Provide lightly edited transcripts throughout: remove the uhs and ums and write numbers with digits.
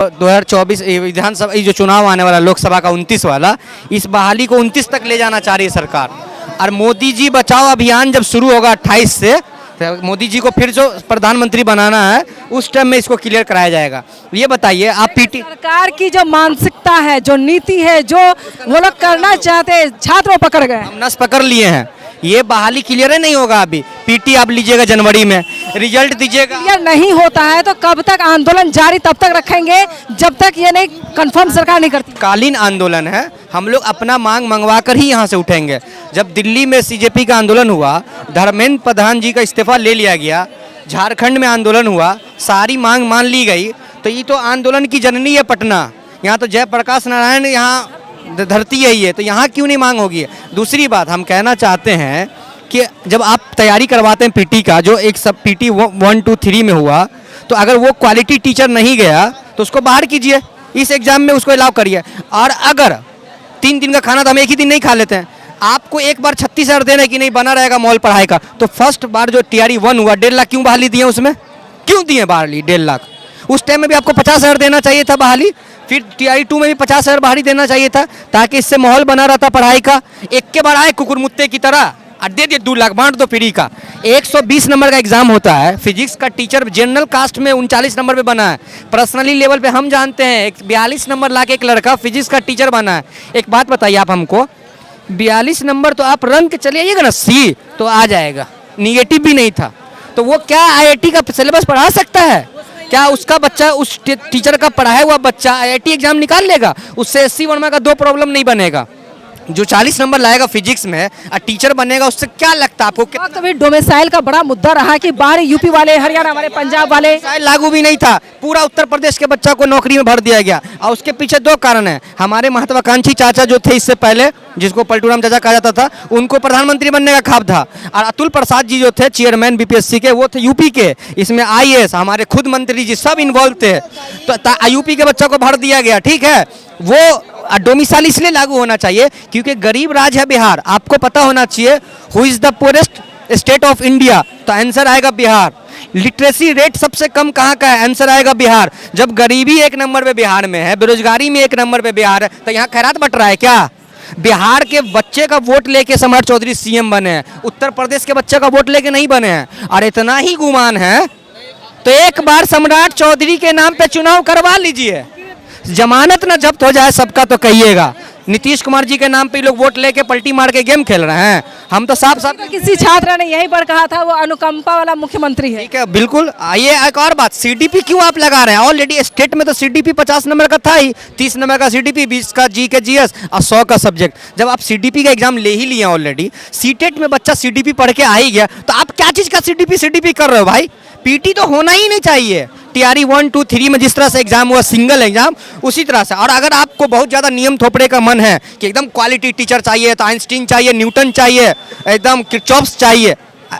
2024 विधानसभा ये जो चुनाव आने वाला लोकसभा का 29 वाला, इस बहाली को 29 तक ले जाना चाह रही है सरकार। और मोदी जी बचाओ अभियान जब शुरू होगा 28 से, तो मोदी जी को फिर जो प्रधानमंत्री बनाना है उस टाइम में इसको क्लियर कराया जाएगा। ये बताइए आप पीटी सरकार की जो मानसिकता है, जो नीति है, जो वो लोग करना चाहते हैं, छात्रों पकड़ गए। हम नस पकड़ लिए हैं, ये बहाली क्लियर नहीं होगा। अभी पीटी आप लीजिएगा जनवरी में, रिजल्ट दीजिएगा। क्लियर नहीं होता है तो कब तक आंदोलन जारी तब तक रखेंगे जब तक ये नहीं कंफर्म सरकार नहीं करती। कालीन आंदोलन है, हम लोग अपना मांग मंगवा कर ही यहाँ से उठेंगे। जब दिल्ली में सीजेपी का आंदोलन हुआ, धर्मेंद्र प्रधान जी का इस्तीफा ले लिया गया, झारखंड में आंदोलन हुआ, सारी मांग मान ली गई, तो ये तो आंदोलन की जननी है पटना। यहाँ तो जयप्रकाश नारायण यहाँ धरती यही है, तो यहाँ क्यों नहीं मांग होगी। दूसरी बात हम कहना चाहते हैं कि जब आप तैयारी करवाते हैं पीटी का, जो एक सब पीटी 1, 2, 3 में हुआ, तो अगर वो क्वालिटी टीचर नहीं गया तो उसको बाहर कीजिए, इस एग्जाम में उसको अलाउ करिए। और अगर 3 दिन का खाना तो हम एक ही दिन नहीं खा लेते हैं, आपको एक बार 36,000 देना है कि नहीं बना रहेगा मॉल पढ़ाई का, तो फर्स्ट बार जो TRE 1 हुआ 1.5 लाख क्यों बहाली दिए, उसमें क्यों दिए बहाली 1.5 लाख। उस टाइम में भी आपको 50,000 देना चाहिए था बहाली, फिर TRE 2 में भी 50,000 बहाली देना चाहिए था, ताकि इससे माहौल बना रहता पढ़ाई का। एक के बार आए कुकुरमुत्ते की तरह और दे दिए 2 लाख, बांट दो फ्री का। 120 नंबर का एग्जाम होता है, फिजिक्स का टीचर जनरल कास्ट में 39 नंबर पे बना है। पर्सनली लेवल पे हम जानते हैं 42 नंबर ला के एक लड़का फिजिक्स का टीचर बना है। एक बात बताइए आप हमको, 42 नंबर तो आप रंग के चले आइएगा ना, C तो आ जाएगा, निगेटिव भी नहीं था, तो वो क्या IIT का सिलेबस पढ़ा सकता है? क्या उसका बच्चा, उस टीचर का पढ़ाया हुआ बच्चा IIT एग्जाम निकाल लेगा? उससे SC वर्मा का 2 प्रॉब्लम नहीं बनेगा। जो 40 नंबर लाएगा फिजिक्स में और टीचर बनेगा, उससे क्या लगता है आपको? तो भी डोमिसाइल का बड़ा मुद्दा रहा कि बाहरी यूपी वाले, हरियाणा वाले, पंजाब वाले, लागू भी नहीं था, पूरा उत्तर प्रदेश के बच्चा को नौकरी में भर दिया गया। और उसके पीछे 2 कारण है। हमारे महत्वाकांक्षी चाचा जो थे इससे पहले, जिसको पलटूराम चाचा कहा जाता था, उनको प्रधानमंत्री बनने का ख्वाब था। और अतुल प्रसाद जी जो थे चेयरमैन BPSC के, वो थे यूपी के, इसमें IAS हमारे खुद मंत्री जी सब इन्वॉल्व थे, तो यूपी के बच्चा को भर दिया गया। ठीक है, वो डोमिसाइल इसलिए लागू होना चाहिए क्योंकि गरीब राज्य है बिहार। आपको पता होना चाहिए who is the poorest state of India, तो आंसर आएगा बिहार। लिटरेसी रेट सबसे कम कहाँ का है, आंसर आएगा बिहार। जब गरीबी 1 नंबर पे बिहार में है, बेरोजगारी में 1 नंबर पे बिहार है, तो यहाँ खैरात बट रहा है क्या? बिहार के बच्चे का वोट लेके सम्राट चौधरी CM बने हैं, उत्तर प्रदेश के बच्चे का वोट लेके नहीं बने हैं। और इतना ही गुमान है तो एक बार सम्राट चौधरी के नाम पे चुनाव करवा लीजिए, जमानत ना जब्त हो जाए सबका तो कहिएगा। नीतीश कुमार जी के नाम पे लोग वोट लेके पलटी मार के गेम खेल रहे हैं। हम तो साफ साफ, किसी छात्र ने यही पर कहा था वो अनुकंपा वाला मुख्यमंत्री है। ठीक है, बिल्कुल। ये एक और बात, CDP क्यों आप लगा रहे हैं? ऑलरेडी स्टेट में तो CDP 50 नंबर का था ही, 30 नंबर का CDP, 20 का GK GS और 100 का सब्जेक्ट। जब आप CDP का एग्जाम ले ही लिए ऑलरेडी, CTET में बच्चा CDP पढ़ के आ ही गया, तो आप क्या चीज़ का CDP कर रहे हो भाई? PT तो होना ही नहीं चाहिए। TRE 1, 2, 3 में जिस तरह से एग्जाम हुआ, सिंगल एग्जाम, उसी तरह से। और अगर आपको बहुत ज़्यादा नियम थोपड़े का मन है कि एकदम क्वालिटी टीचर चाहिए, तो आइंस्टीन चाहिए, न्यूटन चाहिए, एकदम किरचॉफ्स चाहिए,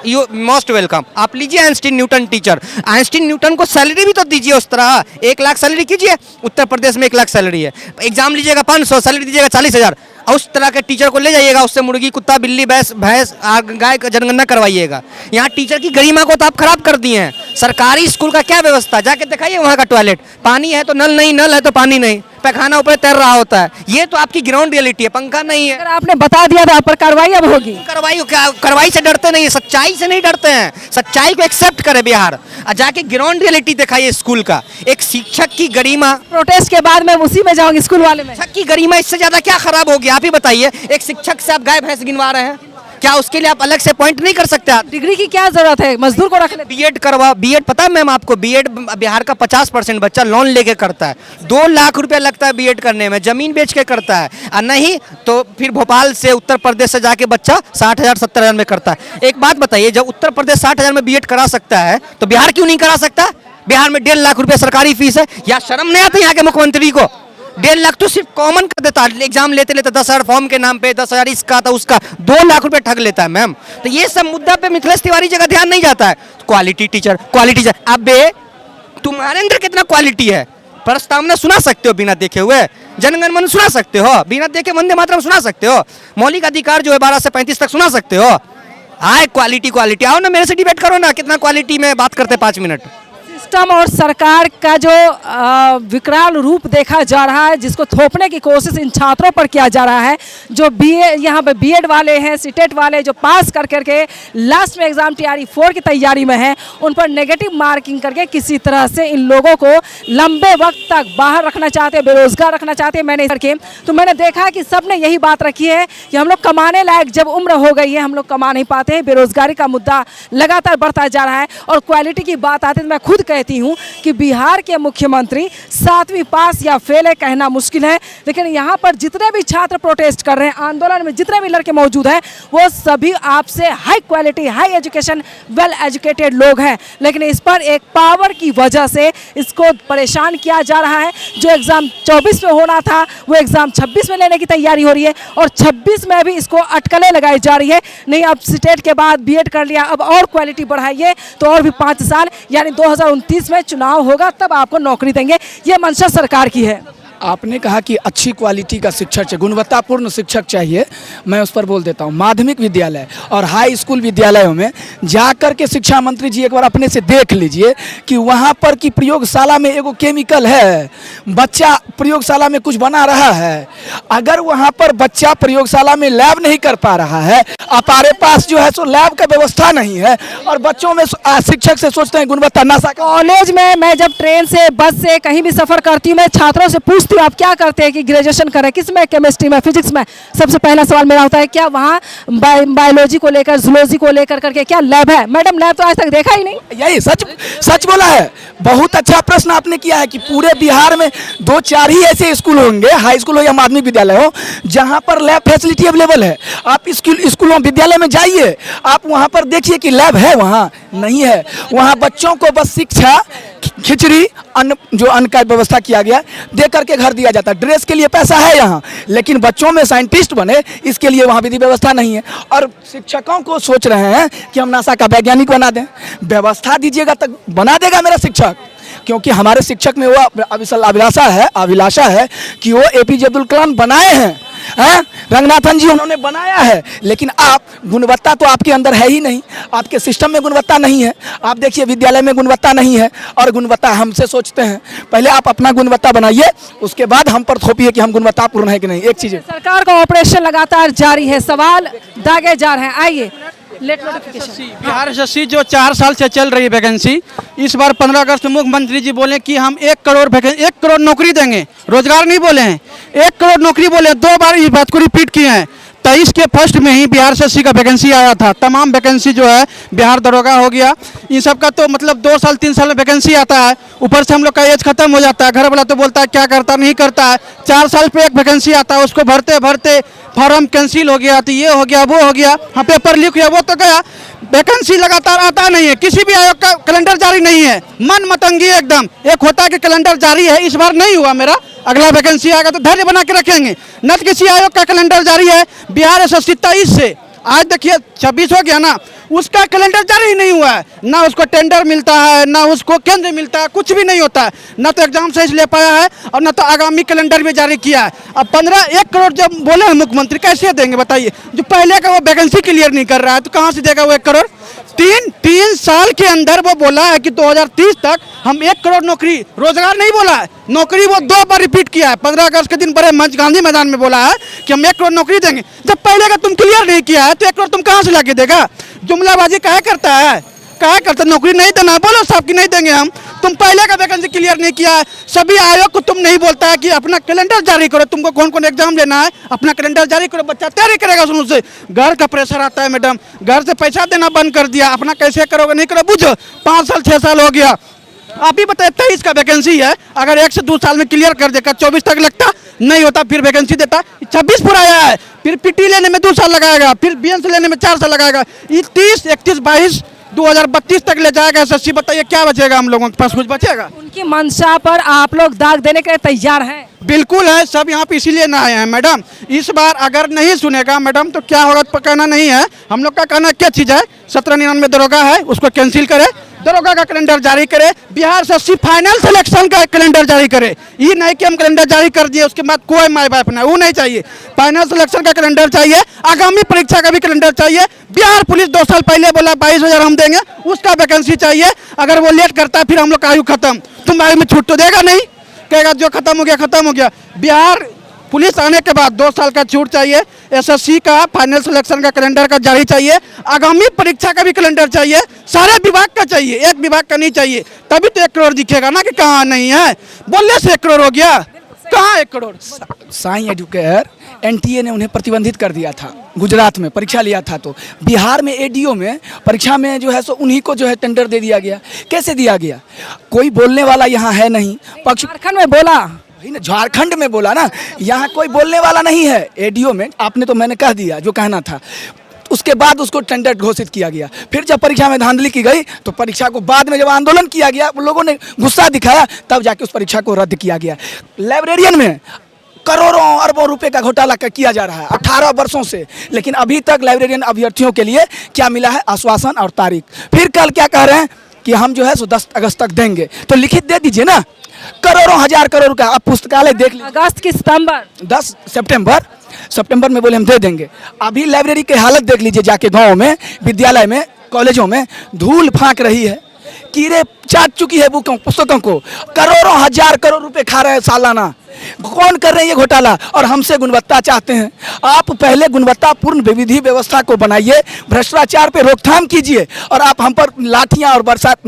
यू मोस्ट वेलकम। आप लीजिए Einstein Newton teacher. Einstein Newton को सैलरी भी तो दीजिए उस तरह, 1 लाख सैलरी कीजिए। उत्तर प्रदेश में 1 लाख सैलरी है, एग्जाम लीजिएगा 500, सैलरी दीजिएगा 40,000। उस तरह के टीचर को ले जाइएगा, उससे मुर्गी, कुत्ता, बिल्ली, भैंस गाय का जनगणना करवाइएगा। यहाँ टीचर की गरिमा को तो आप खराब कर दिए हैं। सरकारी स्कूल का क्या व्यवस्था, जाके दिखाइए वहाँ का टॉयलेट। पानी है तो नल नहीं, नल है तो पानी नहीं, पैखाना ऊपर तैर रहा होता है। ये तो आपकी ग्राउंड रियलिटी है, पंखा नहीं है। अगर आपने बता दिया था, आप पर कार्रवाई अब होगी। कार्रवाई से डरते नहीं है, सच्चाई से नहीं डरते हैं। सच्चाई को एक्सेप्ट करे बिहार, और जाके ग्राउंड रियलिटी दिखाइए स्कूल का। एक शिक्षक की गरिमा, प्रोटेस्ट के बाद मैं उसी में जाऊंगी, स्कूल वाले में। शिक्षक की गरिमा इससे ज्यादा क्या खराब होगी? आप ही बताइए। एक शिक्षक से आप गाय भैंस गिनवा रहे हैं, क्या उसके लिए आप अलग से पॉइंट नहीं कर सकते? आप डिग्री की क्या जरूरत है, मजदूर को रख ले। बीएड करवा, बीएड पता है मैम आपको, बीएड बिहार का 50% बच्चा लोन लेके करता है। 2 लाख रुपया लगता है बीएड करने में, जमीन बेच के करता है। और नहीं तो फिर भोपाल से, उत्तर प्रदेश से जाके बच्चा 60,000 70,000 में करता है। एक बात बताइए, जब उत्तर प्रदेश 60,000 में बीएड करा सकता है, तो बिहार क्यों नहीं करा सकता? बिहार में 1.5 लाख रुपया सरकारी फीस है। या शर्म नहीं आता यहाँ के मुख्यमंत्री को? 1.5 लाख तो सिर्फ कॉमन कर देता है, एग्जाम लेते 10,000 फॉर्म के नाम पे, 10,000 इसका था उसका, 2 लाख रुपए ठग लेता है मैम। तो ये सब मुद्दा पे मिथिलेश तिवारी जी का ध्यान नहीं जाता है। Quality teacher, quality teacher. अबे तुम्हारे अंदर कितना क्वालिटी है? प्रस्तावना सुना सकते हो बिना देखे हुए, जनगण मन सुना सकते हो बिना देखे, वंदे मातरम सुना सकते हो, मौलिक अधिकार जो है 12 से 35 तक सुना सकते हो। आए क्वालिटी, आओ ना मेरे से डिबेट करो ना, कितना क्वालिटी में बात करते 5 मिनट। सिस्टम और सरकार का जो विकराल रूप देखा जा रहा है, जिसको थोपने की कोशिश इन छात्रों पर किया जा रहा है, जो यहाँ पे बीएड वाले हैं, सीटेट वाले जो पास कर करके लास्ट में एग्जाम टीआरई 4 की तैयारी में हैं, उन पर नेगेटिव मार्किंग करके किसी तरह से इन लोगों को लंबे वक्त तक बाहर रखना चाहते हैं, बेरोजगार रखना चाहते हैं। मैंने करके तो मैंने देखा कि सब ने यही बात रखी है कि हम लोग कमाने लायक जब उम्र हो गई है, हम लोग कमा नहीं पाते हैं, बेरोजगारी का मुद्दा लगातार बढ़ता जा रहा है। और क्वालिटी की बात आती है तो मैं खुद कहती हूँ कि बिहार के मुख्यमंत्री 7वीं पास या फेल है कहना मुश्किल है, लेकिन यहाँ पर जितने भी छात्र प्रोटेस्ट कर रहे हैं, आंदोलन में जितने भी लड़के मौजूद हैं, वो सभी आपसे high quality, high education, well educated लोग हैं। लेकिन इस पर एक पावर की वजह से इसको परेशान किया जा रहा है। जो एग्ज़ाम 24 में होना था वो एग्ज़ाम 26 में लेने की तैयारी हो रही है, और 26 में भी इसको अटकलें लगाई जा रही है। नहीं, अब सीटेट के बाद बीएड कर लिया, अब और क्वालिटी बढ़ाइए तो और भी 5 साल यानी 2029 में चुनाव होगा, तब आपको नौकरी देंगे। ये मंशा सरकार की है। आपने कहा कि अच्छी क्वालिटी का शिक्षक चाहिए, गुणवत्तापूर्ण शिक्षक चाहिए। मैं उस पर बोल देता हूँ, माध्यमिक विद्यालय और हाई स्कूल विद्यालयों में जाकर के शिक्षा मंत्री जी एक बार अपने से देख लीजिए कि वहाँ पर की प्रयोगशाला में एगो केमिकल है, बच्चा प्रयोगशाला में कुछ बना रहा है। अगर वहाँ पर बच्चा प्रयोगशाला में लैब नहीं कर पा रहा है, हमारे पास जो है सो लैब का व्यवस्था नहीं है, और बच्चों में शिक्षक से सोचते हैं गुणवत्ता नशा। कॉलेज में मैं जब ट्रेन से, बस से कहीं भी सफ़र करती हूँ, मैं छात्रों से पूछती हूँ आप क्या करते हैं कि ग्रेजुएशन करें, किस में, केमिस्ट्री में, फिजिक्स में। सबसे पहला सवाल मेरा होता है क्या वहाँ बायोलॉजी को लेकर, जूलॉजी को लेकर करके क्या लैब है? मैडम लैब तो आज तक देखा ही नहीं। यही सच बोला है। बहुत अच्छा प्रश्न आपने किया है कि पूरे बिहार में 2-4 ही ऐसे स्कूल होंगे, हाई स्कूल हो या माध्यमिक विद्यालय हो, जहाँ पर लैब फैसिलिटी अवेलेबल है। आप स्कूलों विद्यालय में जाइए, आप वहाँ पर देखिए कि लैब है, वहाँ नहीं है। वहाँ बच्चों को बस शिक्षा, खिचड़ी, अन्न, जो अन्न का व्यवस्था किया गया, दे करके घर दिया जाता है। ड्रेस के लिए पैसा है यहाँ, लेकिन बच्चों में साइंटिस्ट बने इसके लिए वहाँ विधि व्यवस्था नहीं है। और शिक्षकों को सोच रहे हैं कि हम नासा का वैज्ञानिक बना दें। व्यवस्था दीजिएगा तक बना देगा मेरा शिक्षक, क्योंकि हमारे शिक्षक में वो अभिलाषा है कि वो एपीजे अब्दुल कलाम बनाए हैं, रंगनाथन जी उन्होंने बनाया है। लेकिन आप, गुणवत्ता तो आपके अंदर है ही नहीं, आपके सिस्टम में गुणवत्ता नहीं है। आप देखिए विद्यालय में गुणवत्ता नहीं है, और गुणवत्ता हमसे सोचते हैं। पहले आप अपना गुणवत्ता बनाइए, उसके बाद हम पर थोपिए कि हम गुणवत्तापूर्ण है कि नहीं। एक चीज़, सरकार का ऑपरेशन लगातार जारी है, सवाल दागे जा रहे हैं। आइए, लेट नोटिफिकेशन। बिहार एसएससी जो 4 साल से चल रही है वैकेंसी, इस बार 15 अगस्त मुख्यमंत्री जी बोले कि हम 1 करोड़ नौकरी देंगे, रोजगार नहीं बोले हैं, 1 करोड़ नौकरी बोले। 2 बार इस बात को रिपीट किए हैं। 23 के फर्स्ट में ही बिहार एसएससी का वैकेंसी आया था। तमाम वैकेंसी जो है, बिहार दरोगा हो गया, इन सब का तो मतलब 2 साल 3 साल में वैकेंसी आता है। ऊपर से हम लोग का एज खत्म हो जाता है, घर वाला तो बोलता है क्या करता नहीं करता है। 4 साल पे एक वैकेंसी आता है, उसको भरते भरते फॉर्म कैंसिल हो गया, तो ये हो गया, वो हो गया, हाँ पेपर लीक हुआ, वो तो गया। वैकेंसी लगातार आता नहीं है, किसी भी आयोग का कैलेंडर जारी नहीं है, मन मतंगी एकदम। एक होता है कि कैलेंडर जारी है, इस बार नहीं हुआ मेरा, अगला वैकेंसी आएगा तो धैर्य बना के रखेंगे। न किसी आयोग का कैलेंडर जारी है। बिहार एसएससी 23 से आज देखिए 26 हो गया ना, उसका कैलेंडर जारी ही नहीं हुआ है। ना उसको टेंडर मिलता है, ना उसको केंद्र मिलता है, कुछ भी नहीं होता है। ना तो एग्जाम सही से ले पाया है, और ना तो आगामी कैलेंडर भी जारी किया है। अब 1 करोड़ जब बोले हैं मुख्यमंत्री, कैसे देंगे बताइए? जो पहले का वो वैकेंसी क्लियर नहीं कर रहा है, तो कहाँ से देगा वो 1 करोड़? 3 साल के अंदर वो बोला है कि 2030 तक हम 1 करोड़ नौकरी, रोजगार नहीं बोला है, नौकरी वो 2 बार रिपीट किया है। 15 अगस्त के दिन बड़े मंच गांधी मैदान में बोला है कि हम 1 करोड़ नौकरी देंगे। जब पहले का तुम क्लियर नहीं किया है, तो 1 करोड़ तुम कहाँ से लाके देगा? जुमलाबाजी काहे करता है? नौकरी नहीं देना, बोलो साहब कि नहीं देंगे हम। तुम पहले का वैकेंसी क्लियर नहीं किया है। सभी आयोग को तुम नहीं बोलता है कि अपना कैलेंडर जारी करो, तुमको कौन कौन एग्जाम लेना है, अपना कैलेंडर जारी करो, बच्चा तैयारी करेगा। सुनो से घर का प्रेशर आता है मैडम, घर से पैसा देना बंद कर दिया, अपना कैसे करोगे, नहीं करो, बुझो 5 साल 6 साल हो गया। आप ही बताइए, 23 का वैकेंसी है, अगर 1 से 2 साल में क्लियर कर देगा, 24 तक लगता नहीं होता, फिर वैकेंसी देता। 26 पूरा आया है, फिर पीटी लेने में 2 साल लगाएगा, फिर बीएनसी लेने में 4 साल लगाएगा। 30, 31, 22, 2032 तक ले जाएगा एसएससी। बताइए क्या बचेगा? हम लोगों के पास कुछ बचेगा? उनकी मंशा पर आप लोग दाग देने के लिए तैयार हैं? बिल्कुल है, सब यहाँ पे इसीलिए ना आए हैं मैडम। इस बार अगर नहीं सुनेगा मैडम तो क्या होगा कहना नहीं है। हम लोग का कहना क्या चीज़ है, 1799 दरोगा है, उसको कैंसिल करे, दरोगा का कैलेंडर जारी करे, बिहार से एसएससी फाइनल सिलेक्शन का कैलेंडर जारी करे। ये नहीं कि हम कैलेंडर जारी कर दिए उसके बाद कोई माई बाप नहीं, वो नहीं चाहिए। फाइनल सिलेक्शन का कैलेंडर चाहिए, आगामी परीक्षा का भी कैलेंडर चाहिए। बिहार पुलिस 2 साल पहले बोला 22,000 हम देंगे, उसका वैकेंसी चाहिए। अगर वो लेट करता है फिर हम लोग का आयु खत्म, तुम आयु में छूट तो देगा नहीं, कहेगा जो खत्म हो गया खत्म हो गया। बिहार पुलिस आने के बाद 2 साल का छूट चाहिए, एसएससी का फाइनल सिलेक्शन का कैलेंडर का जारी चाहिए, आगामी परीक्षा का भी कैलेंडर चाहिए, सारे विभाग का चाहिए, एक विभाग का नहीं चाहिए। तभी तो 1 करोड़ दिखेगा ना कि कहाँ नहीं है। बोलने से 1 करोड़ हो गया, कहाँ 1 करोड़। साई एडुकेयर एनटीए ने उन्हें प्रतिबंधित कर दिया था, गुजरात में परीक्षा लिया था। तो बिहार में एडीओ में परीक्षा में जो है सो उन्हीं को जो है टेंडर दे दिया गया। कैसे दिया गया? कोई बोलने वाला यहाँ है नहीं। पक्ष झारखंड में बोला, वही ना, झारखंड में बोला ना, यहाँ कोई बोलने वाला नहीं है। एडीओ में आपने तो मैंने कह दिया जो कहना था, उसके बाद उसको टेंडर घोषित किया गया। फिर जब परीक्षा में धांधली की गई तो परीक्षा को बाद में जब आंदोलन किया गया, लोगों ने गुस्सा दिखाया, तब जाके उस परीक्षा को रद्द किया गया। लाइब्रेरियन में करोड़ों अरबों रुपए का घोटाला किया जा रहा है 18 वर्षों से, लेकिन अभी तक लाइब्रेरियन अभ्यर्थियों के लिए क्या मिला है? आश्वासन और तारीख। फिर कल क्या कह रहे हैं कि हम जो है सो 10 अगस्त तक देंगे। तो लिखित दे दीजिए ना, करोड़ों हजार करोड़ का। आप पुस्तकालय देख लीजिए, अगस्त की सितंबर 10 सितंबर में बोले हम दे देंगे। अभी लाइब्रेरी की हालत देख लीजिए, जाके गाँव में, विद्यालय में, कॉलेजों में धूल फाँक रही है, कीड़े चाट चुकी है बुकों पुस्तकों को। करोड़ों हजार करोड़ रुपए खा रहे हैं सालाना। कौन कर रहे हैं ये घोटाला? और हमसे गुणवत्ता चाहते हैं। आप पहले गुणवत्तापूर्ण विधि व्यवस्था को बनाइए, भ्रष्टाचार पे रोकथाम कीजिए, और आप हम पर लाठियां और बरसात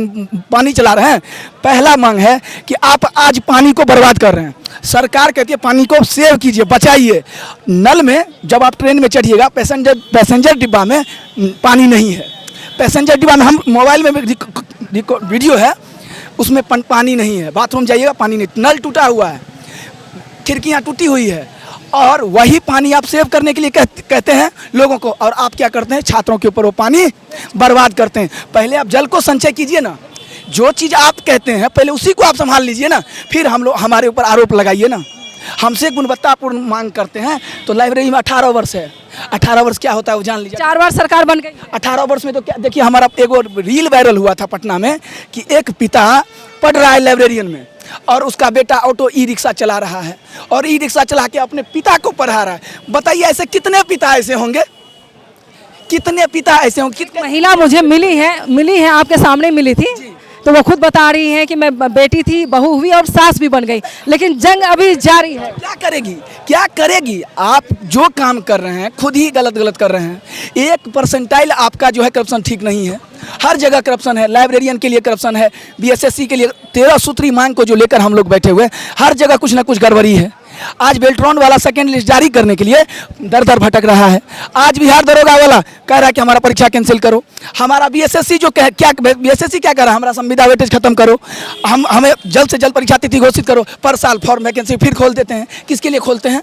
पानी चला रहे हैं। पहला मांग है कि आप आज पानी को बर्बाद कर रहे हैं। सरकार कहती है पानी को सेव कीजिए, बचाइए। नल में जब आप ट्रेन में चढ़िएगा, पैसेंजर डिब्बा में पानी नहीं है। पैसेंजर डिब्बा में, हम मोबाइल में वीडियो है, उसमें पानी नहीं है। बाथरूम जाइएगा, पानी नहीं, नल टूटा हुआ है, खिड़कियां टूटी हुई है, और वही पानी आप सेव करने के लिए कहते हैं लोगों को, और आप क्या करते हैं? छात्रों के ऊपर वो पानी बर्बाद करते हैं। पहले आप जल को संचय कीजिए ना, जो चीज़ आप कहते हैं पहले उसी को आप संभाल लीजिए ना, फिर हमारे ऊपर आरोप लगाइए ना। हमसे गुणवत्तापूर्ण मांग करते हैं। तो लाइब्रेरी में 18 वर्ष है। 18 वर्ष क्या होता है वो जान लीजिए। 4 बार सरकार बन गई। 18 वर्ष में तो क्या, देखिए हमारा एक और रील वायरल हुआ था पटना में कि एक पिता पढ़ रहा है लाइब्रेरियन में, और उसका बेटा ऑटो ई रिक्शा चला रहा है, और ई रिक्शा चला के अपने पिता को पढ़ा रहा है। बताइए ऐसे कितने पिता ऐसे होंगे? कितने पिता ऐसे होंगे? महिला मुझे मिली है, आपके सामने मिली थी, तो वो खुद बता रही हैं कि मैं बेटी थी, बहू हुई और सास भी बन गई, लेकिन जंग अभी जारी है। क्या करेगी? आप जो काम कर रहे हैं खुद ही गलत कर रहे हैं। 1% आपका जो है करप्शन ठीक नहीं है। हर जगह करप्शन है। लाइब्रेरियन के लिए करप्शन है, बीएसएससी के लिए 13 सूत्री मांग को जो लेकर हम लोग बैठे हुए, हर जगह कुछ ना कुछ गड़बड़ी है। आज बेल्ट्रॉन वाला सेकंड लिस्ट जारी करने के लिए दर भटक रहा है। आज बिहार दरोगा वाला कह रहा है कि हमारा परीक्षा कैंसिल करो। हमारा बीएसएससी बीएसएससी क्या कर रहा है? हमारा संविदा वेटेज खत्म करो, हमें जल्द से जल्द परीक्षा तिथि घोषित करो। पर साल फॉर्म वैकेंसी फिर खोल देते हैं। किसके लिए खोलते हैं?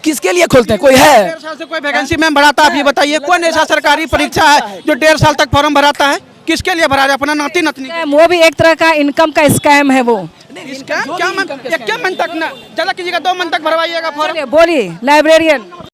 किसके लिए खोलते हैं? कोई है? 1.5 साल से कोई वैकेंसी में भराता? आप ये बताइए, कौन ऐसा सरकारी परीक्षा है जो 1.5 साल तक फॉर्म भराता है? किसके लिए भरा रहे? अपना नाती नतनी? वो भी एक तरह का इनकम का स्कैम है वो। क्या मन तक ना, चला कीजिएगा 2 मन तक भरवाइएगा फॉर्म। बोलिए लाइब्रेरियन।